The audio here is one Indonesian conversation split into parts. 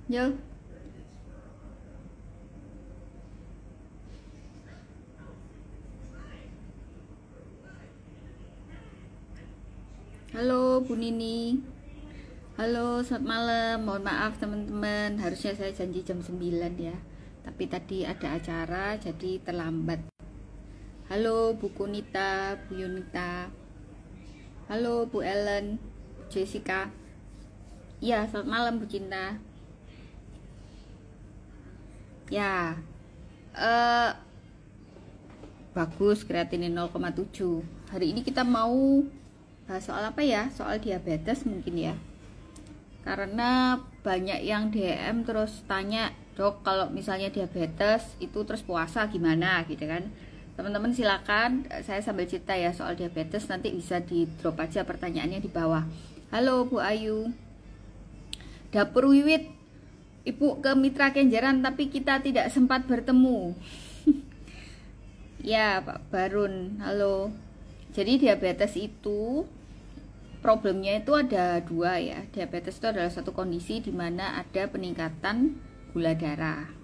Yo. Halo Bu Nini. Halo, selamat malam. Mohon maaf teman-teman, harusnya saya janji jam 9 ya. Tapi tadi ada acara jadi terlambat. Halo Bu Kunita, Bu Yunita. Halo Bu Ellen, Jessica. Iya, selamat malam Bu Cinta. Ya, bagus kreatinin 0,7. Hari ini kita mau bahas soal apa ya? Soal diabetes mungkin ya. Karena banyak yang DM terus tanya, dok kalau misalnya diabetes itu terus puasa gimana gitu kan. Teman-teman silakan, saya sambil cerita ya soal diabetes, nanti bisa di drop aja pertanyaannya di bawah. Halo Bu Ayu. Dapur Wiwit, Ibu ke Mitra Kenjeran tapi kita tidak sempat bertemu. Ya Pak Barun, halo. Jadi diabetes itu problemnya itu ada dua ya. Diabetes itu adalah satu kondisi di mana ada peningkatan gula darah.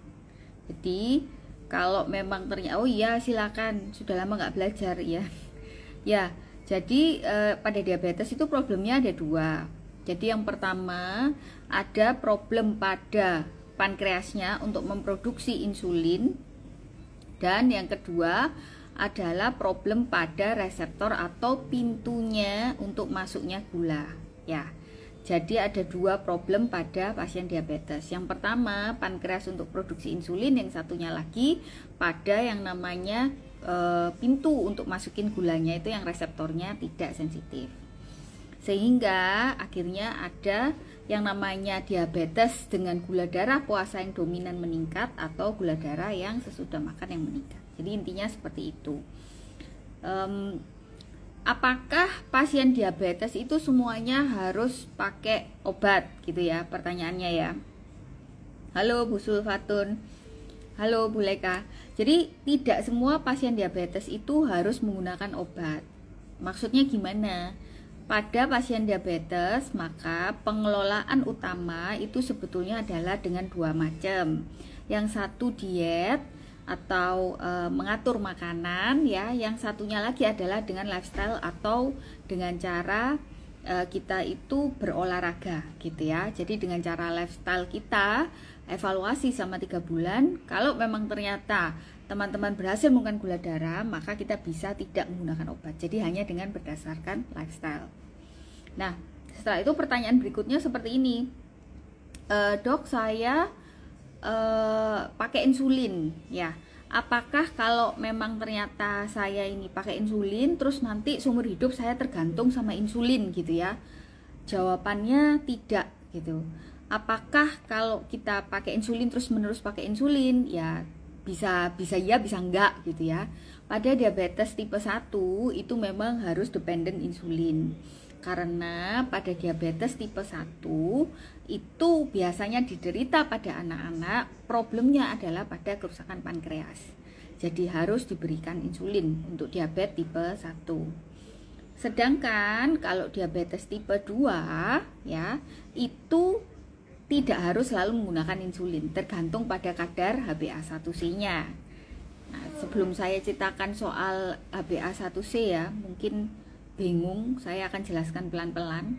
Jadi kalau memang ternyata, oh iya silakan, sudah lama nggak belajar ya. Ya, jadi pada diabetes itu problemnya ada dua. Jadi yang pertama ada problem pada pankreasnya untuk memproduksi insulin, dan yang kedua adalah problem pada reseptor atau pintunya untuk masuknya gula ya. Jadi ada dua problem pada pasien diabetes. Yang pertama pankreas untuk produksi insulin, yang satunya lagi pada yang namanya pintu untuk masukin gulanya, itu yang reseptornya tidak sensitif. Sehingga akhirnya ada yang namanya diabetes dengan gula darah puasa yang dominan meningkat atau gula darah yang sesudah makan yang meningkat. Jadi intinya seperti itu. Apakah pasien diabetes itu semuanya harus pakai obat gitu ya, pertanyaannya ya. Halo Bu Sulfatun. Halo Bu Leka. Jadi tidak semua pasien diabetes itu harus menggunakan obat. Maksudnya gimana? Pada pasien diabetes maka pengelolaan utama itu sebetulnya adalah dengan dua macam. Yang satu diet atau mengatur makanan ya, yang satunya lagi adalah dengan lifestyle atau dengan cara kita itu berolahraga gitu ya. Jadi dengan cara lifestyle kita evaluasi selama 3 bulan, kalau memang ternyata teman-teman berhasil menurunkan gula darah, maka kita bisa tidak menggunakan obat. Jadi hanya dengan berdasarkan lifestyle. Nah, setelah itu pertanyaan berikutnya seperti ini. Dok, saya pakai insulin ya. Apakah kalau memang ternyata saya ini pakai insulin terus nanti seumur hidup saya tergantung sama insulin gitu ya? Jawabannya tidak gitu. Apakah kalau kita pakai insulin terus menerus pakai insulin ya bisa ya bisa enggak gitu ya. Pada diabetes tipe 1 itu memang harus dependent insulin. Karena pada diabetes tipe 1 itu biasanya diderita pada anak-anak, problemnya adalah pada kerusakan pankreas. Jadi harus diberikan insulin untuk diabetes tipe 1. Sedangkan kalau diabetes tipe 2 ya, itu tidak harus selalu menggunakan insulin, tergantung pada kadar HbA1c-nya. Nah, sebelum saya ceritakan soal HbA1c ya, mungkin bingung, saya akan jelaskan pelan-pelan.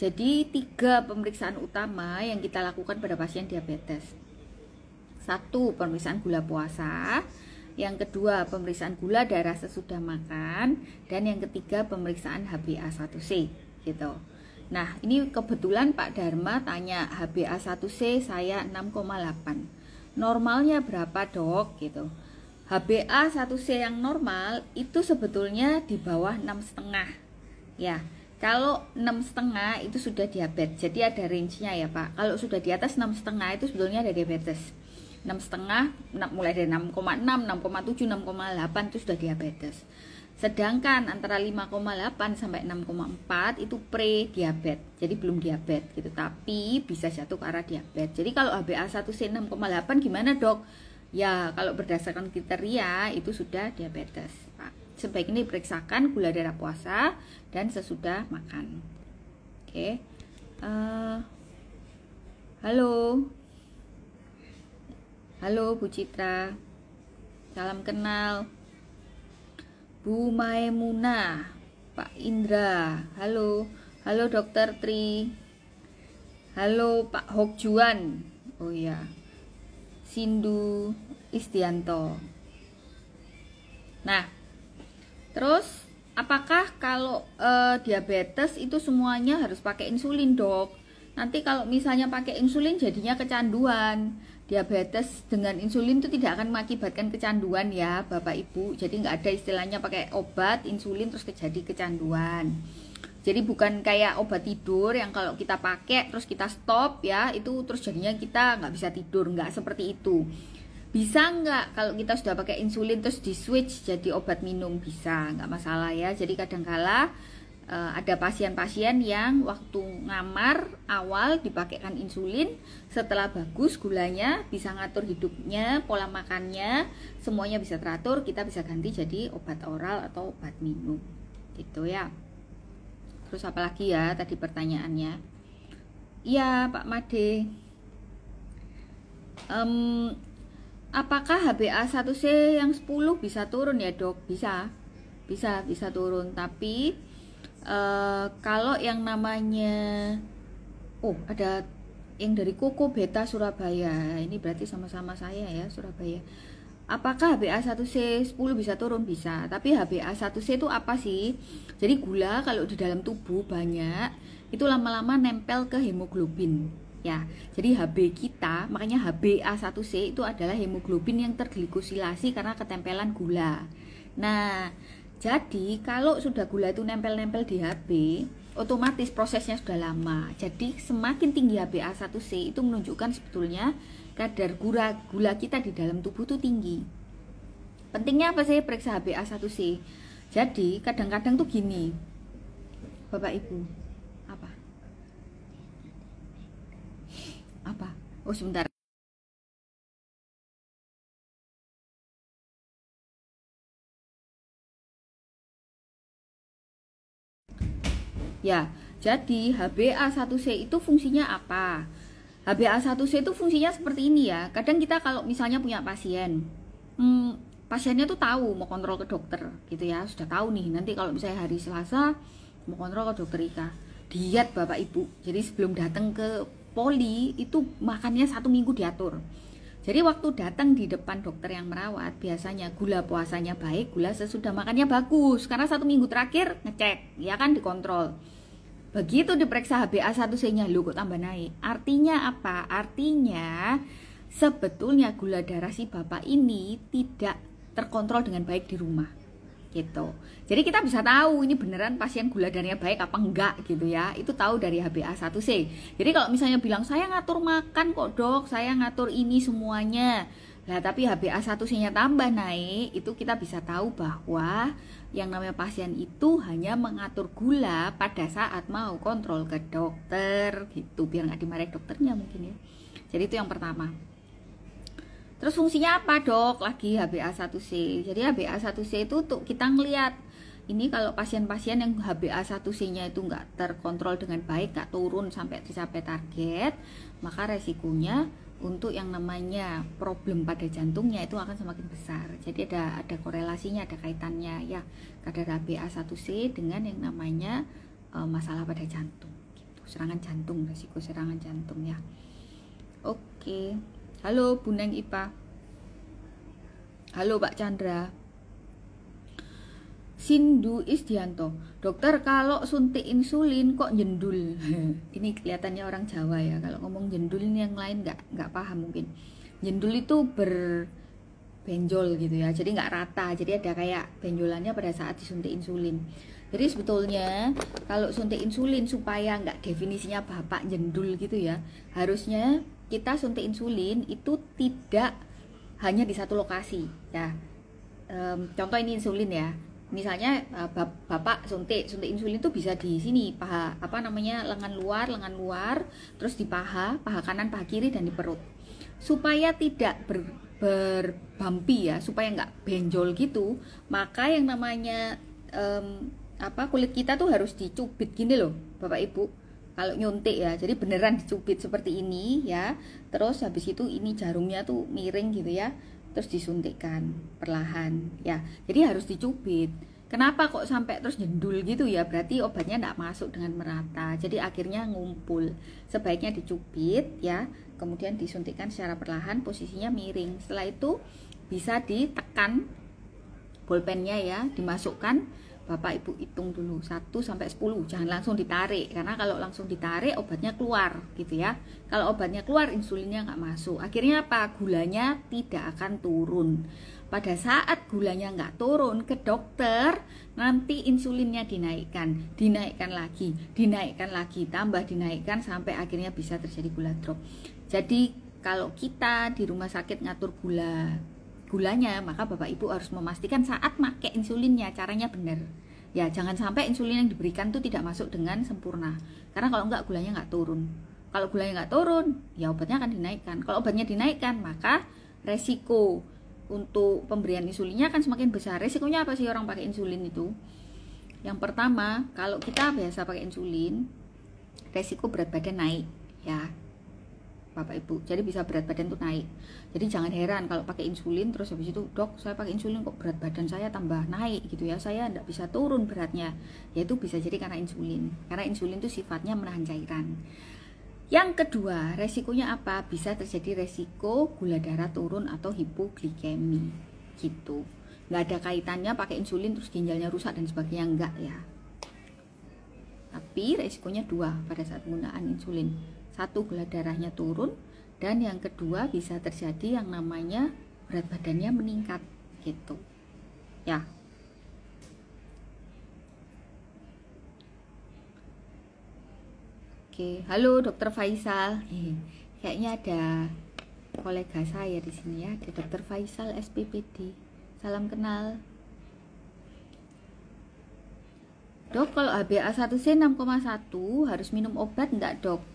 Jadi 3 pemeriksaan utama yang kita lakukan pada pasien diabetes. 1, pemeriksaan gula puasa. Yang kedua, pemeriksaan gula darah sesudah makan. Dan yang ketiga, pemeriksaan HbA1c gitu. Nah, ini kebetulan Pak Dharma tanya HbA1c saya 6,8. Normalnya berapa dok gitu. HbA1c yang normal itu sebetulnya di bawah 6,5 ya. Kalau 6,5 itu sudah diabetes, jadi ada range-nya ya Pak. Kalau sudah di atas 6,5 itu sebetulnya ada diabetes. 6,5 mulai dari 6,6, 6,7, 6,8 itu sudah diabetes. Sedangkan antara 5,8 sampai 6,4 itu pre-diabetes, jadi belum diabetes gitu, tapi bisa jatuh ke arah diabetes. Jadi kalau HbA1c 6,8 gimana dok? Ya, kalau berdasarkan kriteria itu sudah diabetes, Pak. Sebaiknya diperiksakan gula darah puasa dan sesudah makan. Oke. Halo. Halo Bu Citra. Salam kenal. Bu Maemuna, Pak Indra. Halo. Halo Dokter Tri. Halo Pak Hokjuan. Oh ya. Sindu Istianto. Nah, terus apakah kalau diabetes itu semuanya harus pakai insulin, Dok? Nanti kalau misalnya pakai insulin jadinya kecanduan. Diabetes dengan insulin itu tidak akan mengakibatkan kecanduan ya Bapak Ibu. Jadi nggak ada istilahnya pakai obat insulin terus jadi kecanduan. Jadi bukan kayak obat tidur yang kalau kita pakai terus kita stop ya, itu terus jadinya kita nggak bisa tidur. Nggak seperti itu. Bisa nggak kalau kita sudah pakai insulin terus di switch jadi obat minum? Bisa, nggak masalah ya. Jadi kadangkala ada pasien-pasien yang waktu ngamar awal dipakaikan insulin, setelah bagus gulanya, bisa ngatur hidupnya, pola makannya, semuanya bisa teratur, kita bisa ganti jadi obat oral atau obat minum gitu ya. Terus apalagi ya tadi pertanyaannya? Iya Pak Made, apakah HbA1c yang 10 bisa turun ya Dok? Bisa turun, tapi kalau yang namanya ada yang dari Koko Beta Surabaya, ini berarti sama-sama saya ya, Surabaya. Apakah HbA1c 10 bisa turun? Bisa, tapi HbA1c itu apa sih? Jadi gula kalau di dalam tubuh banyak, itu lama-lama nempel ke hemoglobin ya. Jadi Hb kita, makanya HbA1c itu adalah hemoglobin yang terglikosilasi karena ketempelan gula. Nah, jadi kalau sudah gula itu nempel-nempel di Hb, otomatis prosesnya sudah lama. Jadi semakin tinggi HbA1c itu menunjukkan sebetulnya kadar gula kita di dalam tubuh itu tinggi. Pentingnya apa sih periksa HbA1c? Jadi kadang-kadang tuh gini, Bapak Ibu, apa? Oh sebentar. Ya, jadi HbA1c itu fungsinya apa? HbA1c itu fungsinya seperti ini ya. Kadang kita kalau misalnya punya pasien, pasiennya tuh tahu mau kontrol ke dokter gitu ya, sudah tahu nih nanti kalau misalnya hari Selasa mau kontrol ke dokter Ika, diet Bapak Ibu. Jadi sebelum datang ke poli itu makannya 1 minggu diatur. Jadi waktu datang di depan dokter yang merawat, biasanya gula puasanya baik, gula sesudah makannya bagus, karena 1 minggu terakhir ngecek, ya kan, dikontrol. Begitu diperiksa HbA1c-nya, lu kok tambah naik. Artinya apa? Artinya sebetulnya gula darah si bapak ini tidak terkontrol dengan baik di rumah gitu. Jadi kita bisa tahu ini beneran pasien gula darahnya baik apa enggak gitu ya. Itu tahu dari HbA1c. Jadi kalau misalnya bilang saya ngatur makan kok Dok, saya ngatur ini semuanya, lah tapi HbA1c-nya tambah naik, itu kita bisa tahu bahwa yang namanya pasien itu hanya mengatur gula pada saat mau kontrol ke dokter gitu, biar nggak dimarahin dokternya mungkin ya. Jadi itu yang pertama. Terus fungsinya apa Dok? Lagi HbA1c. Jadi HbA1c itu untuk kita ngelihat ini kalau pasien-pasien yang HbA1c-nya itu nggak terkontrol dengan baik, nggak turun sampai dicapai target, maka resikonya untuk yang namanya problem pada jantungnya itu akan semakin besar. Jadi ada korelasinya, ada kaitannya ya, kadar HbA1c dengan yang namanya masalah pada jantung gitu. Serangan jantung, resiko serangan jantung ya. Oke. Halo Bu Neng Ipa. Halo Pak Chandra. Sindu Isdianto, dokter kalau suntik insulin kok jendul? Ini kelihatannya orang Jawa ya. Kalau ngomong jendul ini yang lain nggak paham mungkin. Jendul itu berbenjol gitu ya. Jadi nggak rata. Jadi ada kayak benjolannya pada saat disuntik insulin. Jadi sebetulnya kalau suntik insulin supaya nggak definisinya bapak jendul gitu ya, harusnya kita suntik insulin itu tidak hanya di satu lokasi ya. Contoh ini insulin ya. Misalnya bapak suntik insulin itu bisa di sini, paha lengan luar, terus di paha kanan, paha kiri, dan di perut. Supaya tidak berbampi ya, supaya nggak benjol gitu, maka yang namanya kulit kita tuh harus dicubit gini loh Bapak Ibu, kalau nyuntik ya, jadi beneran dicubit seperti ini ya, terus habis itu ini jarumnya tuh miring gitu ya, terus disuntikkan perlahan ya, jadi harus dicubit. Kenapa kok sampai terus jendul gitu ya, berarti obatnya tidak masuk dengan merata, jadi akhirnya ngumpul. Sebaiknya dicubit ya, kemudian disuntikkan secara perlahan, posisinya miring. Setelah itu bisa ditekan bolpennya ya, dimasukkan. Bapak Ibu hitung dulu 1 sampai 10, jangan langsung ditarik, karena kalau langsung ditarik obatnya keluar gitu ya. Kalau obatnya keluar, insulinnya nggak masuk. Akhirnya apa? Gulanya tidak akan turun. Pada saat gulanya nggak turun ke dokter, nanti insulinnya dinaikkan lagi, tambah dinaikkan sampai akhirnya bisa terjadi gula drop. Jadi kalau kita di rumah sakit ngatur gulanya, maka Bapak Ibu harus memastikan saat pakai insulinnya caranya benar ya, jangan sampai insulin yang diberikan itu tidak masuk dengan sempurna, karena kalau enggak gulanya nggak turun. Kalau gulanya nggak turun ya obatnya akan dinaikkan. Kalau obatnya dinaikkan, maka resiko untuk pemberian insulinnya akan semakin besar. Resikonya apa sih orang pakai insulin itu? Yang pertama, kalau kita biasa pakai insulin, resiko berat badan naik ya Bapak Ibu, jadi bisa berat badan tuh naik. Jadi jangan heran kalau pakai insulin terus habis itu, dok saya pakai insulin kok berat badan saya tambah naik gitu ya, saya tidak bisa turun beratnya. Yaitu bisa jadi karena insulin, karena insulin itu sifatnya menahan cairan. Yang kedua, resikonya apa? Bisa terjadi resiko gula darah turun atau hipoglikemi gitu. Nggak ada kaitannya pakai insulin terus ginjalnya rusak dan sebagainya, enggak ya. Tapi resikonya dua pada saat penggunaan insulin. Satu, gula darahnya turun, dan yang kedua bisa terjadi yang namanya berat badannya meningkat gitu ya. Oke, halo Dokter Faisal. Kayaknya ada kolega saya di sini ya, ada Dokter Faisal SPPD. Salam kenal. Dok, kalau HbA1c 6,1 harus minum obat enggak, Dok?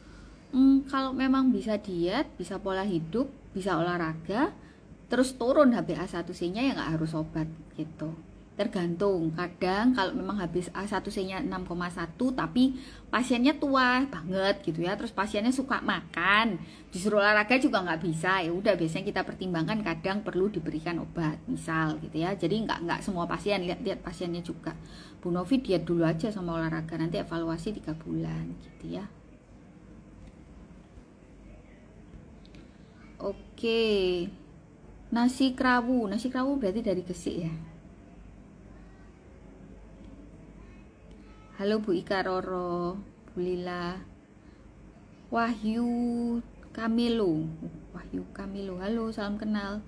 Kalau memang bisa diet, bisa pola hidup, bisa olahraga, terus turun HbA1c-nya ya nggak harus obat gitu. Tergantung, kadang kalau memang HbA1c-nya 6,1 tapi pasiennya tua banget gitu ya, terus pasiennya suka makan, disuruh olahraga juga nggak bisa, ya udah biasanya kita pertimbangkan kadang perlu diberikan obat misal gitu ya. Jadi nggak semua pasien, lihat pasiennya juga. Bu Novi diet dulu aja sama olahraga, nanti evaluasi 3 bulan gitu ya. Oke, nasi krawu berarti dari Gresik ya. Halo Bu Ika Roro, Bu Lila, Wahyu Kamilo, halo salam kenal.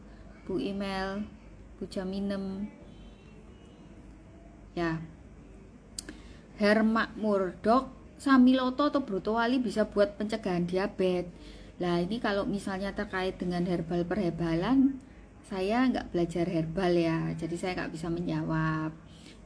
Bu Email, Bu Jaminem, ya. Hermakmur, Dok, Samiloto atau Brotowali bisa buat pencegahan diabetes. Nah ini kalau misalnya terkait dengan herbal perherbalan, saya nggak belajar herbal ya, jadi saya nggak bisa menjawab.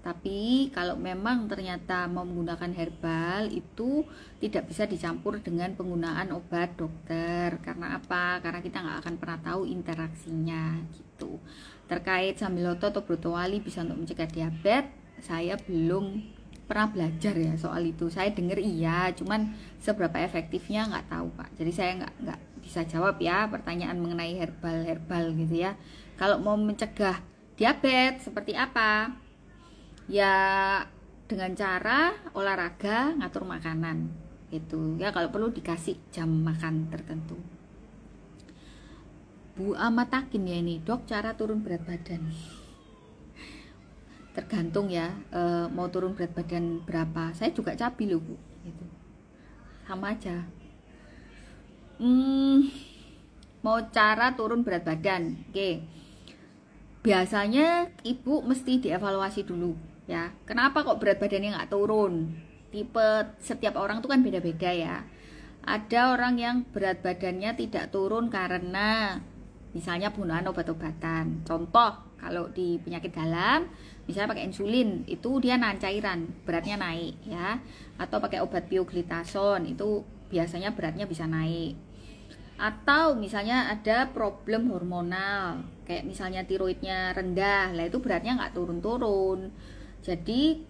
Tapi kalau memang ternyata mau menggunakan herbal itu tidak bisa dicampur dengan penggunaan obat dokter. Karena apa? Karena kita nggak akan pernah tahu interaksinya gitu. Terkait Samiloto atau Brotowali bisa untuk mencegah diabetes, saya belum pernah belajar ya soal itu. Saya dengar iya, cuman seberapa efektifnya nggak tahu Pak. Jadi saya nggak bisa jawab ya pertanyaan mengenai herbal gitu ya. Kalau mau mencegah diabetes seperti apa? Ya dengan cara olahraga, ngatur makanan gitu ya. Kalau perlu dikasih jam makan tertentu. Bu Amatakin ya ini, Dok, cara turun berat badan. Tergantung ya, mau turun berat badan berapa. Saya juga cabi loh Bu gitu. Sama aja. Mau cara turun berat badan, oke. Biasanya ibu mesti dievaluasi dulu ya. Kenapa kok berat badannya nggak turun? Tipe setiap orang tuh kan beda-beda ya. Ada orang yang berat badannya tidak turun karena misalnya penggunaan obat-obatan. Contoh, kalau di penyakit dalam, misalnya pakai insulin, itu dia nahan cairan, beratnya naik ya. Atau pakai obat pioglitason, itu biasanya beratnya bisa naik. Atau misalnya ada problem hormonal, kayak misalnya tiroidnya rendah, lah itu beratnya nggak turun-turun. Jadi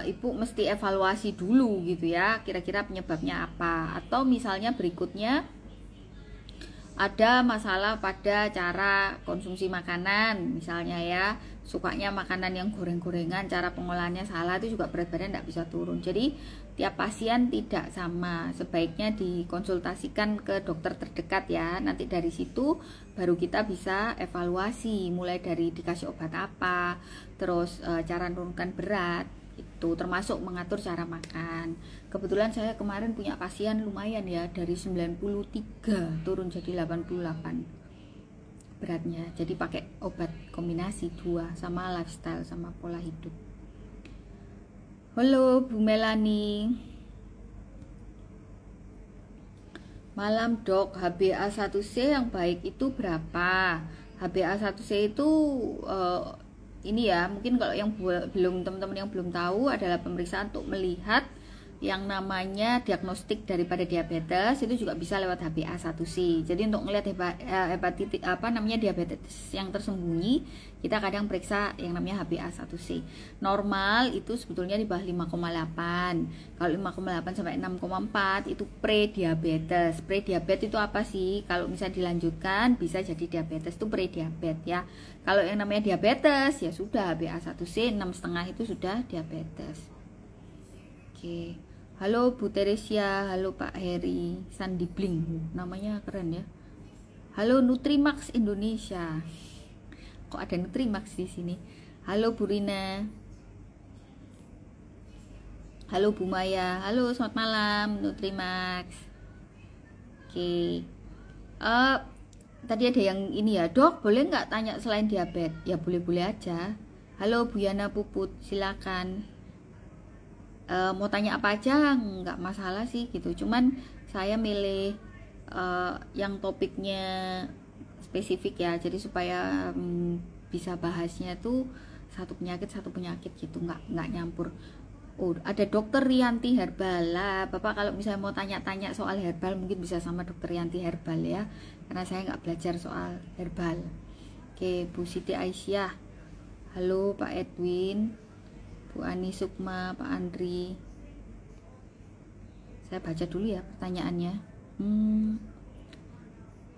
ibu mesti evaluasi dulu gitu ya, kira-kira penyebabnya apa. Atau misalnya berikutnya ada masalah pada cara konsumsi makanan misalnya ya, sukanya makanan yang goreng-gorengan, cara pengolahannya salah, itu juga berat badan tidak bisa turun. Jadi tiap pasien tidak sama, sebaiknya dikonsultasikan ke dokter terdekat ya. Nanti dari situ baru kita bisa evaluasi, mulai dari dikasih obat apa, terus cara menurunkan berat, itu termasuk mengatur cara makan. Kebetulan saya kemarin punya pasien lumayan ya, dari 93 turun jadi 88 beratnya. Jadi pakai obat kombinasi 2 sama lifestyle sama pola hidup. Halo Bu Melani. Malam Dok, HbA1c yang baik itu berapa? HbA1c itu ini ya, mungkin kalau yang belum, teman-teman yang belum tahu, adalah pemeriksaan untuk melihat yang namanya diagnostik daripada diabetes, itu juga bisa lewat HbA1c. Jadi untuk melihat hepatitis diabetes yang tersembunyi, kita kadang periksa yang namanya HbA1c. Normal itu sebetulnya di bawah 5,8. Kalau 5,8 sampai 6,4 itu pre-diabetes. Pre-diabetes itu apa sih? Kalau misalnya dilanjutkan bisa jadi diabetes, itu pre-diabetes ya. Kalau yang namanya diabetes ya sudah HbA1c 6,5 itu sudah diabetes. Oke. Halo Bu Teresia, halo Pak Heri, Sandi Bling, namanya keren ya. Halo Nutrimax Indonesia. Kok ada Nutrimax di sini? Halo Bu Rina. Halo Bu Maya. Halo, selamat malam Nutrimax. Oke. Tadi ada yang ini ya, Dok, boleh nggak tanya selain diabetes? Ya boleh-boleh aja. Halo Bu Yana Puput, silakan. Mau tanya apa aja nggak masalah sih gitu, cuman saya milih yang topiknya spesifik ya, jadi supaya bisa bahasnya tuh satu penyakit gitu, nggak nyampur. Oh, ada Dokter Rianti Herbal lah, Bapak kalau misalnya mau tanya-tanya soal herbal mungkin bisa sama Dokter Rianti Herbal ya, karena saya nggak belajar soal herbal. Oke, Bu Siti Aisyah, halo Pak Edwin, Bu Ani Sukma, Pak Andri. Saya baca dulu ya pertanyaannya.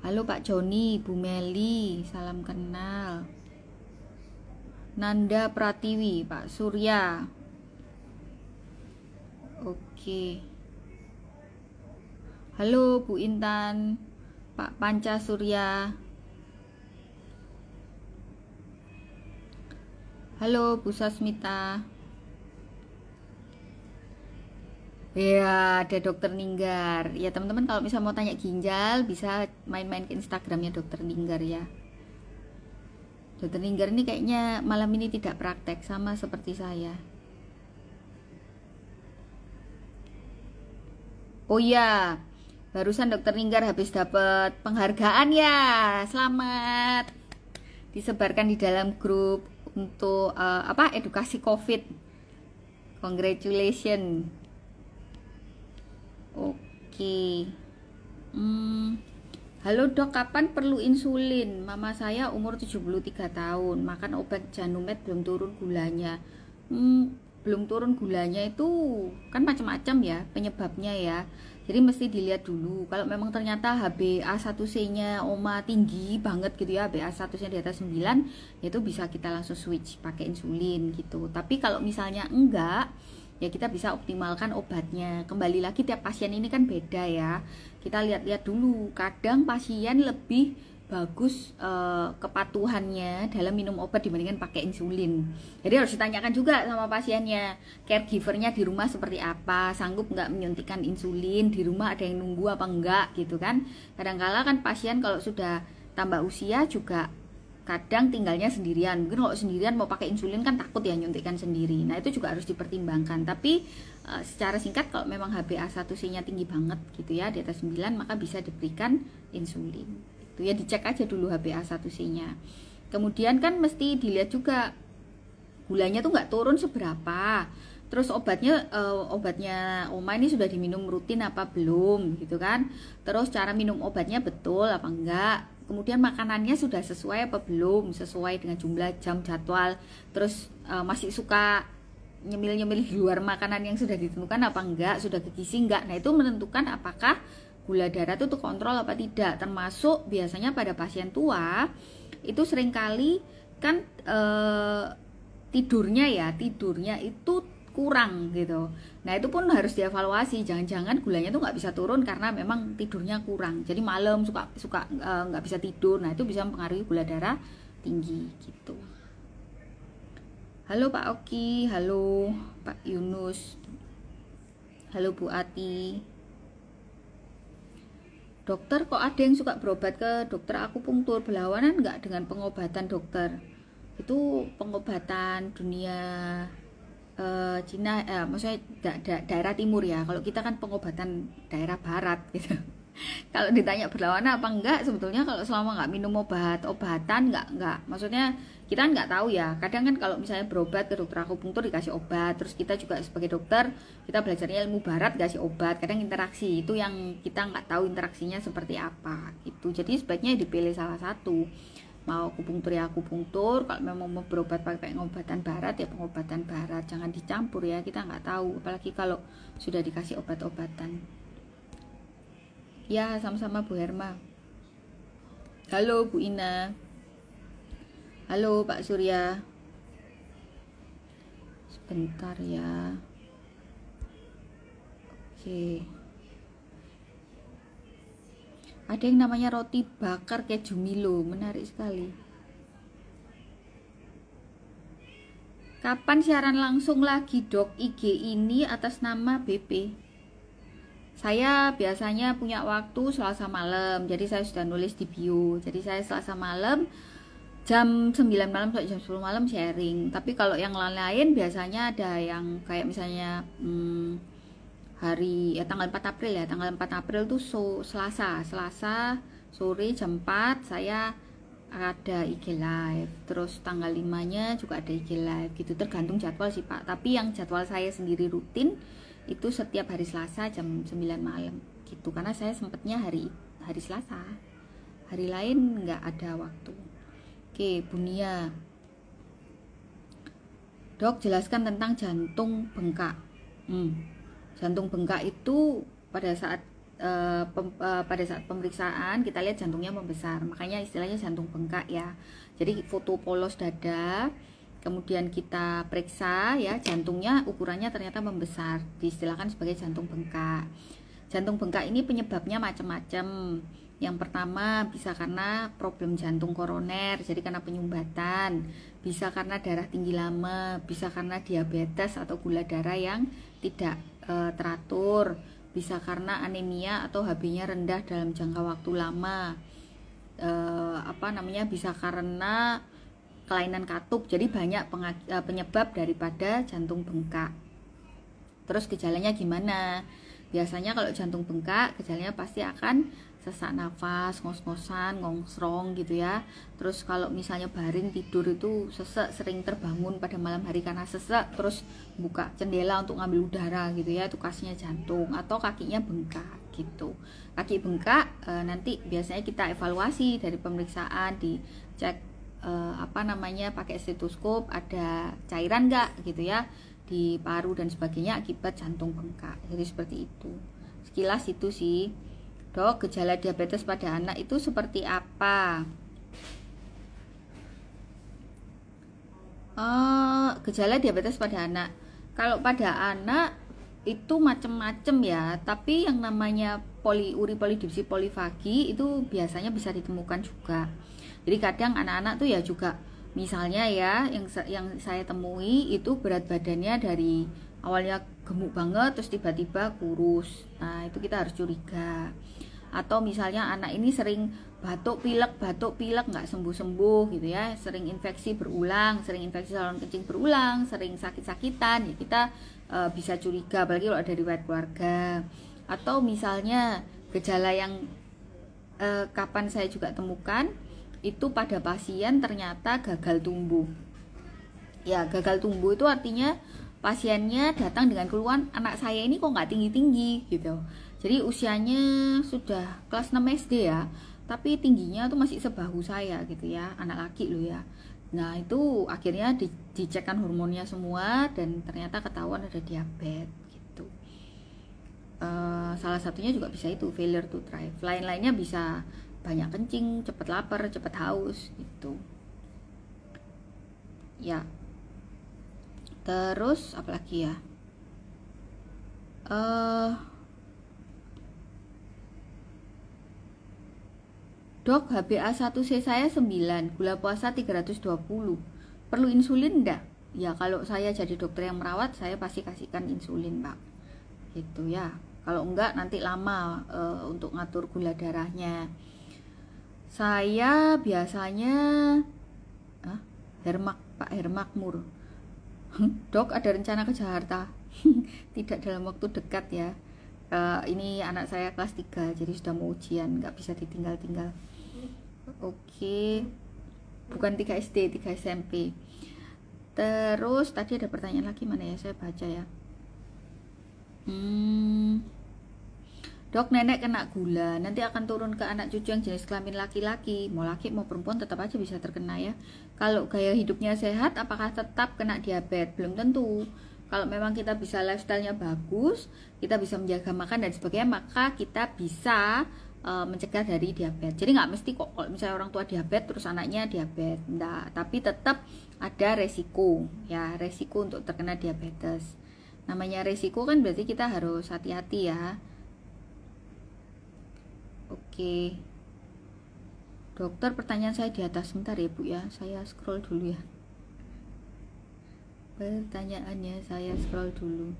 Halo Pak Joni, Bu Meli, salam kenal. Nanda Pratiwi, Pak Surya. Oke. Halo Bu Intan, Pak Panca Surya. Halo Bu Sasmita. Ya, ada Dokter Ninggar. Ya teman-teman kalau misalnya mau tanya ginjal bisa main-main ke Instagramnya Dokter Ninggar ya. Dokter Ninggar ini kayaknya malam ini tidak praktek, sama seperti saya. Oh iya, barusan Dokter Ninggar habis dapat penghargaan ya. Selamat. Disebarkan di dalam grup untuk edukasi COVID. Congratulations. Oke. Halo Dok, kapan perlu insulin? Mama saya umur 73 tahun, makan obat Janumet belum turun gulanya. Belum turun gulanya itu kan macam-macam ya penyebabnya ya. Jadi mesti dilihat dulu. Kalau memang ternyata HbA1c-nya Oma tinggi banget gitu ya, HbA1c-nya di atas 9, itu bisa kita langsung switch pakai insulin gitu. Tapi kalau misalnya enggak, ya kita bisa optimalkan obatnya. Kembali lagi tiap pasien ini kan beda ya. Kita lihat-lihat dulu. Kadang pasien lebih bagus kepatuhannya dalam minum obat dibandingkan pakai insulin. Jadi harus ditanyakan juga sama pasiennya, caregivernya di rumah seperti apa, sanggup nggak menyuntikkan insulin di rumah, ada yang nunggu apa enggak gitu kan. Kadang-kala kan pasien kalau sudah tambah usia juga kadang tinggalnya sendirian. Mungkin kalau sendirian mau pakai insulin kan takut ya nyuntikkan sendiri. Nah itu juga harus dipertimbangkan. Tapi secara singkat kalau memang HbA1c-nya tinggi banget gitu ya, di atas 9, maka bisa diberikan insulin. Itu ya, dicek aja dulu HbA1c-nya. Kemudian kan mesti dilihat juga gulanya tuh nggak turun seberapa. Terus obatnya Oma ini sudah diminum rutin apa belum gitu kan. Terus cara minum obatnya betul apa enggak. Kemudian makanannya sudah sesuai apa belum, sesuai dengan jumlah jam jadwal. Terus masih suka nyemil-nyemil di luar makanan yang sudah ditentukan apa enggak, sudah ke gizi enggak. Nah, itu menentukan apakah gula darah itu terkontrol apa tidak. Termasuk biasanya pada pasien tua itu seringkali kan tidurnya itu kurang gitu. Nah, itu pun harus dievaluasi. Jangan-jangan gulanya tuh nggak bisa turun karena memang tidurnya kurang. Jadi malam suka nggak bisa tidur. Nah, itu bisa mempengaruhi gula darah tinggi gitu. Halo Pak Oki, halo Pak Yunus, halo Bu Ati. Dokter, kok ada yang suka berobat ke dokter akupunktur? Berlawanan nggak dengan pengobatan dokter? Itu pengobatan dunia Cina, maksudnya daerah timur ya. Kalau kita kan pengobatan daerah barat gitu. Kalau ditanya berlawanan apa enggak, sebetulnya kalau selama nggak minum obatan nggak. Maksudnya kita nggak tahu ya. Kadang kan kalau misalnya berobat ke dokter akupunktur dikasih obat, terus kita juga sebagai dokter kita belajarnya ilmu barat dikasih obat. Kadang interaksi itu yang kita nggak tahu interaksinya seperti apa gitu. Jadi sebaiknya dipilih salah satu. Mau akupunktur ya akupunktur, kalau memang mau berobat pakai pengobatan barat ya pengobatan barat. Jangan dicampur ya, kita nggak tahu. Apalagi kalau sudah dikasih obat-obatan. Ya, sama-sama Bu Herma. Halo Bu Ina. Halo Pak Surya. Sebentar ya. Oke. Ada yang namanya roti bakar keju Milo, menarik sekali. Kapan siaran langsung lagi Dok IG ini atas nama BP? Saya biasanya punya waktu Selasa malam, jadi saya sudah nulis di bio. Jadi saya Selasa malam jam 9 malam sampai jam 10 malam sharing. Tapi kalau yang lain-lain biasanya ada yang kayak misalnya hari tanggal 4 April ya. Tanggal 4 April tuh Selasa sore jam 4 saya ada IG live. Terus tanggal 5-nya juga ada IG live gitu, tergantung jadwal sih Pak. Tapi yang jadwal saya sendiri rutin itu setiap hari Selasa jam 9 malam gitu, karena saya sempatnya hari Selasa, hari lain nggak ada waktu. Oke, Bunia. Dok, jelaskan tentang jantung bengkak. Jantung bengkak itu pada saat pemeriksaan kita lihat jantungnya membesar, makanya istilahnya jantung bengkak ya. Jadi foto polos dada, kemudian kita periksa ya, jantungnya ukurannya ternyata membesar, diistilahkan sebagai jantung bengkak. Jantung bengkak ini penyebabnya macam-macam. Yang pertama bisa karena problem jantung koroner, jadi karena penyumbatan, bisa karena darah tinggi lama, bisa karena diabetes atau gula darah yang tidak teratur, bisa karena anemia atau HB-nya rendah dalam jangka waktu lama, bisa karena kelainan katup. Jadi banyak penyebab daripada jantung bengkak. Terus gejalanya gimana? Biasanya kalau jantung bengkak gejalanya pasti akan sesak nafas, ngos-ngosan, ngongsrong gitu ya. Terus kalau misalnya baring tidur itu sesek, sering terbangun pada malam hari karena sesek, terus buka jendela untuk ngambil udara gitu ya, itu khasnya jantung. Atau kakinya bengkak gitu. Kaki bengkak nanti biasanya kita evaluasi dari pemeriksaan, dicek pakai stetoskop, ada cairan enggak gitu ya di paru dan sebagainya akibat jantung bengkak. Jadi seperti itu. Sekilas itu sih. Dok, gejala diabetes pada anak itu seperti apa? Gejala diabetes pada anak. Kalau pada anak itu macam-macam ya, tapi yang namanya poliuri polidipsi polifagi itu biasanya bisa ditemukan juga. Jadi kadang anak-anak tuh ya juga, misalnya ya yang saya temui itu berat badannya dari awalnya gemuk banget terus tiba-tiba kurus. Nah, itu kita harus curiga. Atau misalnya anak ini sering batuk pilek nggak sembuh-sembuh gitu ya, sering infeksi berulang, sering infeksi saluran kencing berulang, sering sakit-sakitan, ya kita bisa curiga, apalagi kalau ada riwayat keluarga. Atau misalnya gejala yang kapan saya juga temukan itu pada pasien ternyata gagal tumbuh. Ya, gagal tumbuh itu artinya pasiennya datang dengan keluhan, anak saya ini kok nggak tinggi-tinggi gitu. Jadi usianya sudah kelas 6 SD ya, tapi tingginya tuh masih sebahu saya gitu ya, anak laki loh ya. Nah itu akhirnya dicekkan hormonnya semua dan ternyata ketahuan ada diabetes gitu. Salah satunya juga bisa itu failure to thrive. Lain-lainnya bisa banyak kencing, cepet lapar, cepet haus gitu. Ya. Terus apalagi ya? Dok, HbA1c saya 9, gula puasa 320. Perlu insulin enggak? Ya kalau saya jadi dokter yang merawat, saya pasti kasihkan insulin, Pak. Gitu ya. Kalau enggak nanti lama untuk ngatur gula darahnya. Saya biasanya Pak Hermakmur. Dok, ada rencana ke Jakarta? Tidak dalam waktu dekat ya. Ini anak saya kelas 3, jadi sudah mau ujian, nggak bisa ditinggal-tinggal. Oke. Bukan 3 SD, 3 SMP. Terus tadi ada pertanyaan lagi, mana ya, saya baca ya. Dok, nenek kena gula, nanti akan turun ke anak cucu yang jenis kelamin laki-laki. Mau laki mau perempuan tetap aja bisa terkena ya. Kalau gaya hidupnya sehat, apakah tetap kena diabetes? Belum tentu. Kalau memang kita bisa lifestyle-nya bagus, kita bisa menjaga makan dan sebagainya, maka kita bisa mencegah dari diabetes. Jadi nggak mesti kok kalau misalnya orang tua diabetes terus anaknya diabetes, enggak. Tapi tetap ada resiko, ya resiko untuk terkena diabetes. Namanya resiko kan berarti kita harus hati-hati ya. Oke. Dokter, pertanyaan saya di atas, sebentar ya Bu ya, saya scroll dulu ya. Pertanyaannya saya scroll dulu.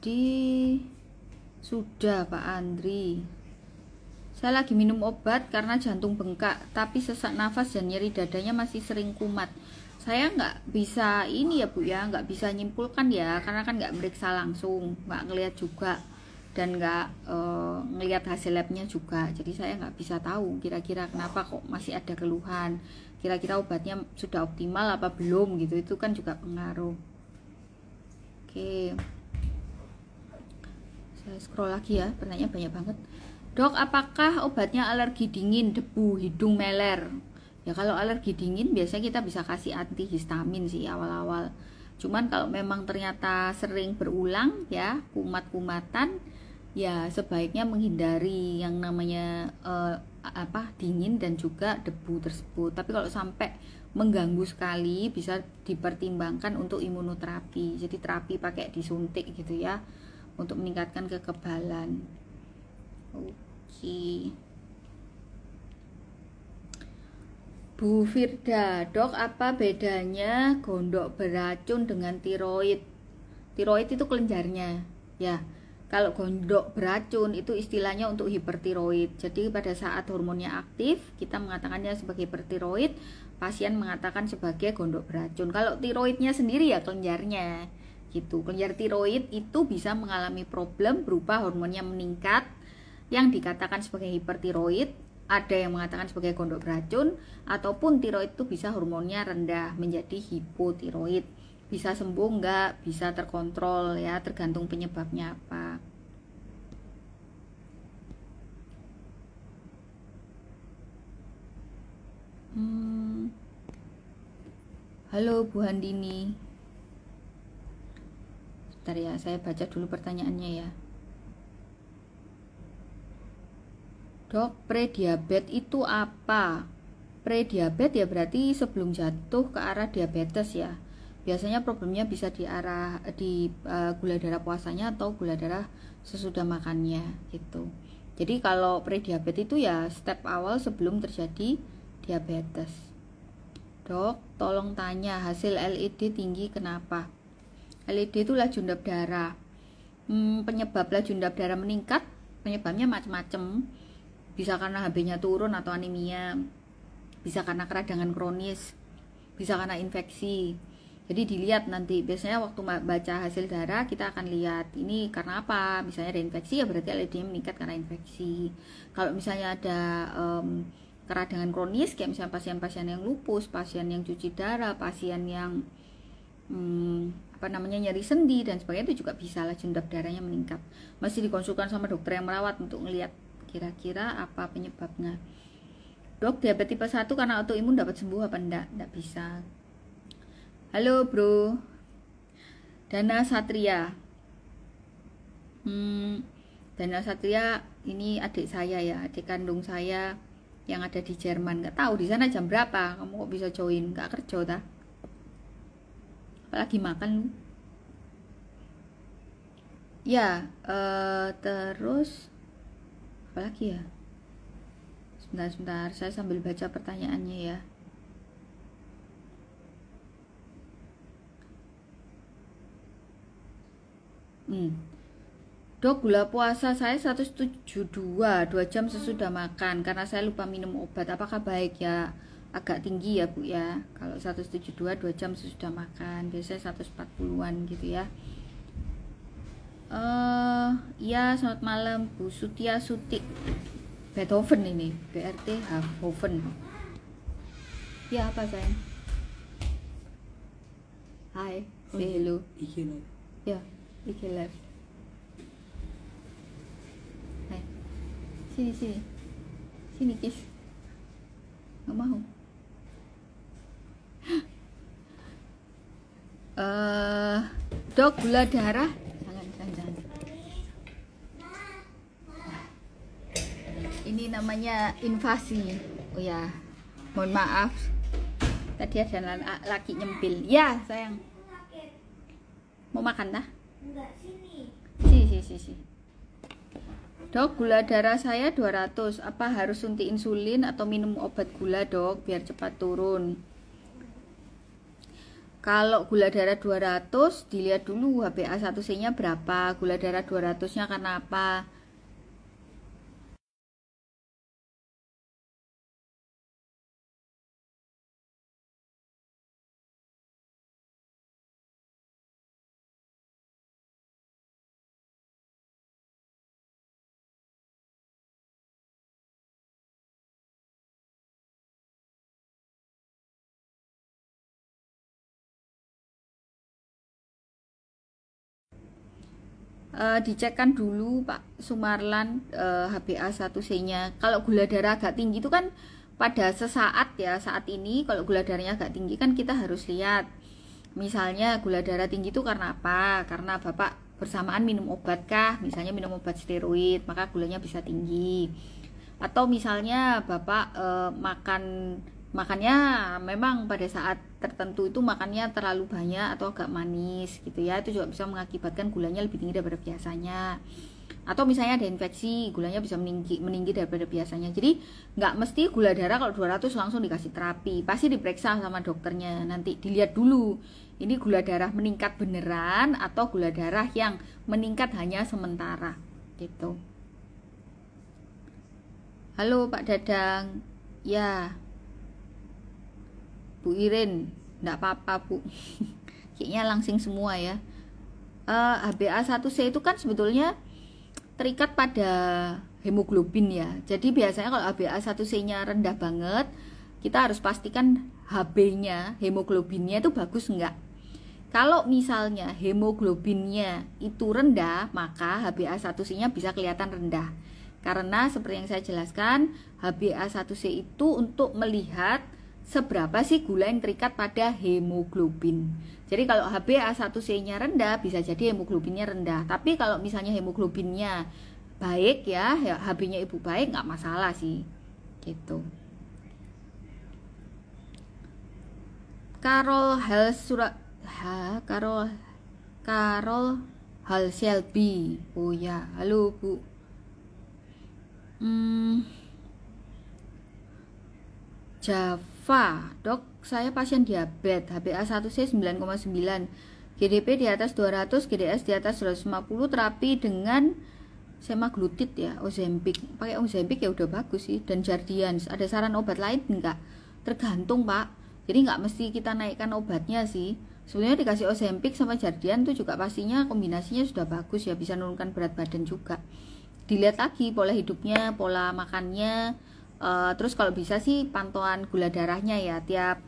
Tadi sudah Pak Andri. Saya lagi minum obat karena jantung bengkak, tapi sesak nafas dan nyeri dadanya masih sering kumat. Saya nggak bisa ini ya Bu ya, nggak bisa nyimpulkan ya, karena kan nggak meriksa langsung, nggak ngelihat juga, dan nggak ngelihat hasil labnya juga. Jadi saya nggak bisa tahu kira-kira kenapa kok masih ada keluhan, kira-kira obatnya sudah optimal apa belum gitu, itu kan juga pengaruh. Oke, saya scroll lagi ya, pertanyaan banyak banget. Dok, apakah obatnya alergi dingin, debu, hidung meler? Ya kalau alergi dingin biasanya kita bisa kasih antihistamin sih awal-awal. Cuman kalau memang ternyata sering berulang ya, kumat-kumatan, ya sebaiknya menghindari yang namanya dingin dan juga debu tersebut. Tapi kalau sampai mengganggu sekali, bisa dipertimbangkan untuk imunoterapi. Jadi terapi pakai disuntik gitu ya, untuk meningkatkan kekebalan. Oke. Bu Firda, dok, apa bedanya gondok beracun dengan tiroid? Tiroid itu kelenjarnya ya. Kalau gondok beracun itu istilahnya untuk hipertiroid. Jadi pada saat hormonnya aktif, kita mengatakannya sebagai hipertiroid, pasien mengatakan sebagai gondok beracun. Kalau tiroidnya sendiri ya kelenjarnya gitu. Kelenjar tiroid itu bisa mengalami problem berupa hormonnya meningkat yang dikatakan sebagai hipertiroid. Ada yang mengatakan sebagai gondok beracun, ataupun tiroid itu bisa hormonnya rendah menjadi hipotiroid. Bisa sembuh enggak, bisa terkontrol ya, tergantung penyebabnya apa. Halo Bu Handini. Bentar ya, saya baca dulu pertanyaannya ya. Dok, prediabetes itu apa? Prediabetes ya berarti sebelum jatuh ke arah diabetes ya. Biasanya problemnya bisa di arah gula darah puasanya atau gula darah sesudah makannya gitu. Jadi kalau prediabetes itu ya step awal sebelum terjadi diabetes. Dok, tolong tanya hasil LED tinggi kenapa? LED itu laju endap darah. Penyebab laju endap darah meningkat, penyebabnya macam-macam. Bisa karena HB-nya turun atau anemia, bisa karena keradangan kronis, bisa karena infeksi. Jadi dilihat nanti, biasanya waktu baca hasil darah kita akan lihat ini karena apa. Misalnya ada infeksi ya berarti LED-nya meningkat karena infeksi. Kalau misalnya ada keradangan kronis kayak misalnya pasien-pasien yang lupus, pasien yang cuci darah, pasien yang apa namanya nyeri sendi dan sebagainya, itu juga bisa laju endap darahnya meningkat. Masih dikonsulkan sama dokter yang merawat untuk ngelihat kira-kira apa penyebabnya. Dok, diabetes tipe 1 karena autoimun dapat sembuh apa enggak? Enggak bisa. Halo bro, Dana Satria. Dana Satria ini adik saya ya, adik kandung saya yang ada di Jerman. Nggak tahu di sana jam berapa kamu kok bisa join? Nggak kerja ta? Apalagi makan lu? Ya, terus apalagi ya? Sebentar, saya sambil baca pertanyaannya ya. Dok, gula puasa saya 172, 2 jam sesudah makan karena saya lupa minum obat. Apakah baik ya? Agak tinggi ya Bu ya. Kalau 172 2 jam sesudah makan, biasanya 140-an gitu ya. Ya, selamat malam Bu Sutia Suti. Beethoven ini, BRT Hoven. Ya, apa sayang? Hai, say hello. Ya, IG live. Hai. Sini kiss. Nggak mau. Dok, gula darah jangan. Ini namanya invasi. Oh ya, mohon maaf. Tadi ada laki nyempil. Ya, sayang. Mau makan dah? Enggak, sini. Si. Dok, gula darah saya 200. Apa harus suntik insulin atau minum obat gula, Dok, biar cepat turun? Kalau gula darah 200, dilihat dulu HbA1c-nya berapa. Gula darah 200-nya karena apa? Dicekkan dulu Pak Sumarlan HbA1c-nya. Kalau gula darah agak tinggi itu kan pada sesaat ya, saat ini kalau gula darahnya agak tinggi kan kita harus lihat. Misalnya gula darah tinggi itu karena apa? Karena Bapak bersamaan minum obat kah? Misalnya minum obat steroid, maka gulanya bisa tinggi. Atau misalnya Bapak makannya memang pada saat tertentu itu makannya terlalu banyak atau agak manis gitu ya, itu juga bisa mengakibatkan gulanya lebih tinggi daripada biasanya. Atau misalnya ada infeksi, gulanya bisa meninggi daripada biasanya. Jadi nggak mesti gula darah kalau 200 langsung dikasih terapi, pasti diperiksa sama dokternya, nanti dilihat dulu ini gula darah meningkat beneran atau gula darah yang meningkat hanya sementara gitu. Halo Pak Dadang. Ya Bu Irin, enggak apa-apa Bu. Kayaknya langsing semua ya. HbA1c itu kan sebetulnya terikat pada hemoglobin ya. Jadi biasanya kalau HbA1c-nya rendah banget, kita harus pastikan Hb-nya, hemoglobinnya itu bagus enggak. Kalau misalnya hemoglobinnya itu rendah, maka HbA1c-nya bisa kelihatan rendah. Karena seperti yang saya jelaskan, HbA1c itu untuk melihat seberapa sih gula yang terikat pada hemoglobin. Jadi kalau HbA1c-nya rendah, bisa jadi hemoglobinnya rendah. Tapi kalau misalnya hemoglobinnya baik ya Hb-nya ibu baik, nggak masalah sih gitu. Carol Hal Shelby. Oh ya, halo Bu. Java, Dok, saya pasien diabetes, HbA1c 9,9, GDP di atas 200, GDS di atas 150, terapi dengan semaglutid ya, Ozempic. Pakai Ozempic ya udah bagus sih, dan Jardiance. Ada saran obat lain enggak? Tergantung Pak, jadi nggak mesti kita naikkan obatnya sih. Sebenarnya dikasih Ozempic sama Jardiance itu juga pastinya kombinasinya sudah bagus ya, bisa menurunkan berat badan juga. Dilihat lagi pola hidupnya, pola makannya. Terus kalau bisa sih pantauan gula darahnya ya tiap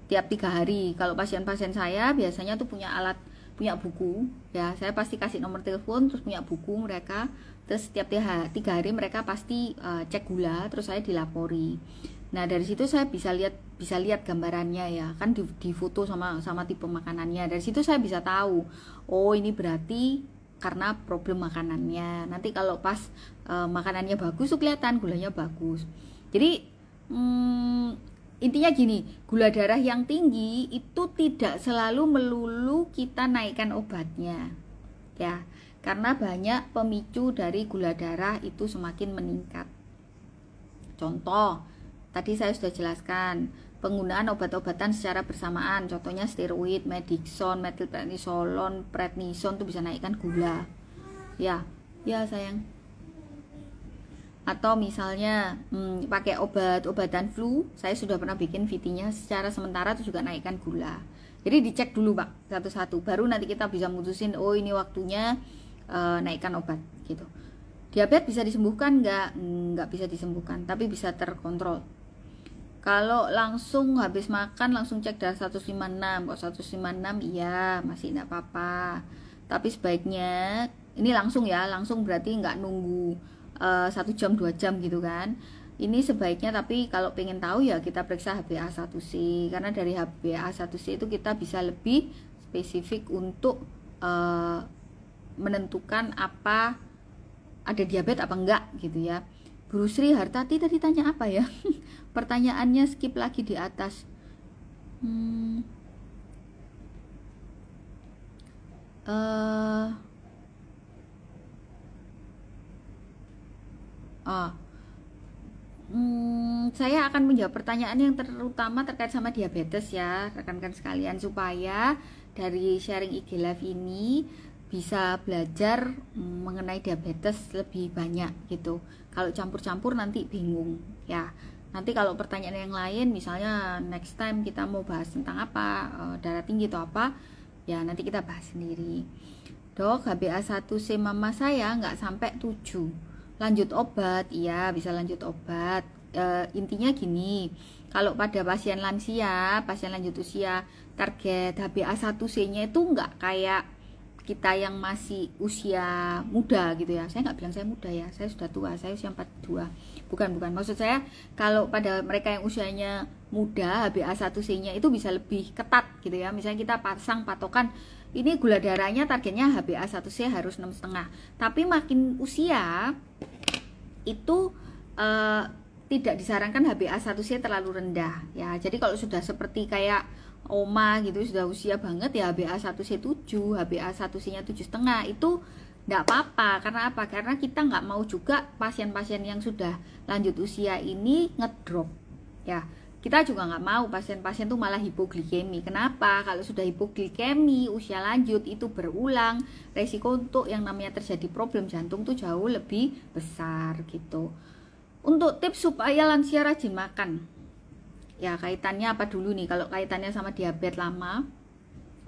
3 hari. Kalau pasien-pasien saya biasanya tuh punya alat punya buku ya, saya pasti kasih nomor telepon, terus punya buku mereka, terus setiap 3 hari mereka pasti cek gula, terus saya dilapori. Nah dari situ saya bisa lihat gambarannya ya kan, di foto sama tipe makanannya. Dari situ saya bisa tahu, oh ini berarti karena problem makanannya. Nanti kalau pas makanannya bagus tuh kelihatan gulanya bagus. Jadi intinya gini, gula darah yang tinggi itu tidak selalu melulu kita naikkan obatnya ya, karena banyak pemicu dari gula darah itu semakin meningkat. Contoh tadi saya sudah jelaskan, penggunaan obat-obatan secara bersamaan, contohnya steroid, Medixon, methylprednisolon, prednison itu bisa naikkan gula ya sayang. Atau misalnya pakai obatan flu, saya sudah pernah bikin VT-nya secara sementara itu juga naikkan gula. Jadi dicek dulu Pak satu-satu, baru nanti kita bisa mutusin, oh ini waktunya naikkan obat gitu. Diabetes bisa disembuhkan nggak bisa disembuhkan, tapi bisa terkontrol. Kalau langsung habis makan langsung cek darah 156, kok 156 iya masih enggak apa-apa. Tapi sebaiknya ini langsung ya, langsung berarti nggak nunggu 1 jam 2 jam gitu kan. Ini sebaiknya, tapi kalau pengen tahu ya kita periksa HbA1c, karena dari HbA1c itu kita bisa lebih spesifik untuk menentukan apa ada diabetes apa enggak gitu ya. Bu Sri Hartati tadi tanya apa ya? Pertanyaannya skip lagi di atas. Saya akan menjawab pertanyaan yang terutama terkait sama diabetes ya rekan-rekan sekalian, supaya dari sharing IG Live ini bisa belajar mengenai diabetes lebih banyak gitu. Kalau campur-campur nanti bingung ya. Nanti kalau pertanyaan yang lain, misalnya next time kita mau bahas tentang apa, darah tinggi atau apa, ya nanti kita bahas sendiri. Dok, HbA1c mama saya nggak sampai 7, lanjut obat? Iya bisa lanjut obat. Intinya gini, kalau pada pasien lansia, pasien lanjut usia, target HbA1c-nya itu nggak kayak kita yang masih usia muda gitu ya. Saya nggak bilang saya muda ya, saya sudah tua, saya usia 42. Bukan, maksud saya kalau pada mereka yang usianya muda, HbA1c-nya itu bisa lebih ketat gitu ya. Misalnya kita pasang patokan, ini gula darahnya targetnya HbA1c harus 6,5. Tapi makin usia itu tidak disarankan HbA1c terlalu rendah ya. Jadi kalau sudah seperti kayak oma gitu, sudah usia banget ya HbA1c 7, HbA1c-nya 7,5 itu enggak apa-apa. Karena apa? Karena kita nggak mau juga pasien-pasien yang sudah lanjut usia ini ngedrop ya. Kita juga nggak mau pasien-pasien tuh malah hipoglikemi. Kenapa? Kalau sudah hipoglikemi usia lanjut itu berulang, resiko untuk yang namanya terjadi problem jantung tuh jauh lebih besar gitu. Untuk tips supaya lansia rajin makan, ya kaitannya apa dulu nih? Kalau kaitannya sama diabetes lama,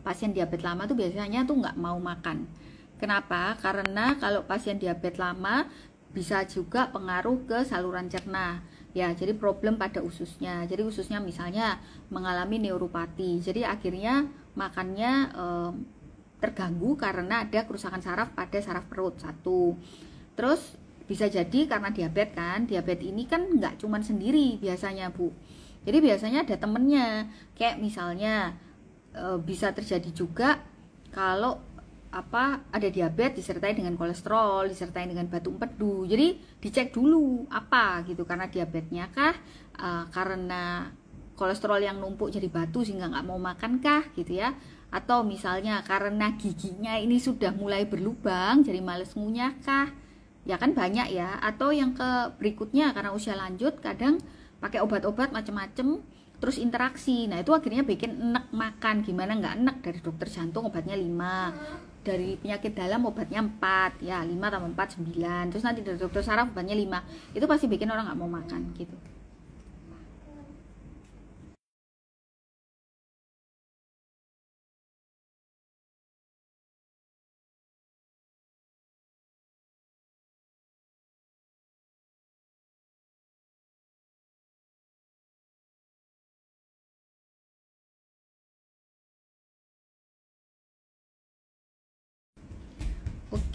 pasien diabetes lama tuh biasanya tuh nggak mau makan. Kenapa? Karena kalau pasien diabetes lama bisa juga pengaruh ke saluran cerna ya, jadi problem pada ususnya. Jadi ususnya misalnya mengalami neuropati, jadi akhirnya makannya terganggu karena ada kerusakan saraf pada saraf perut satu. Terus bisa jadi karena diabetes kan, diabetes ini kan nggak cuman sendiri biasanya Bu, jadi biasanya ada temennya. Kayak misalnya bisa terjadi juga kalau ada diabetes disertai dengan kolesterol, disertai dengan batu empedu. Jadi dicek dulu apa gitu, karena diabetesnya kah, karena kolesterol yang numpuk jadi batu sehingga nggak mau makan kah gitu ya, atau misalnya karena giginya ini sudah mulai berlubang jadi males ngunyah kah, ya kan banyak ya. Atau yang ke berikutnya karena usia lanjut kadang pakai obat-obat macem-macem terus interaksi, nah itu akhirnya bikin enek makan. Gimana nggak enek? Dari dokter jantung obatnya 5, dari penyakit dalam obatnya 4 ya, 5 tambah 4 9, terus nanti dari dokter saraf obatnya 5, itu pasti bikin orang nggak mau makan gitu.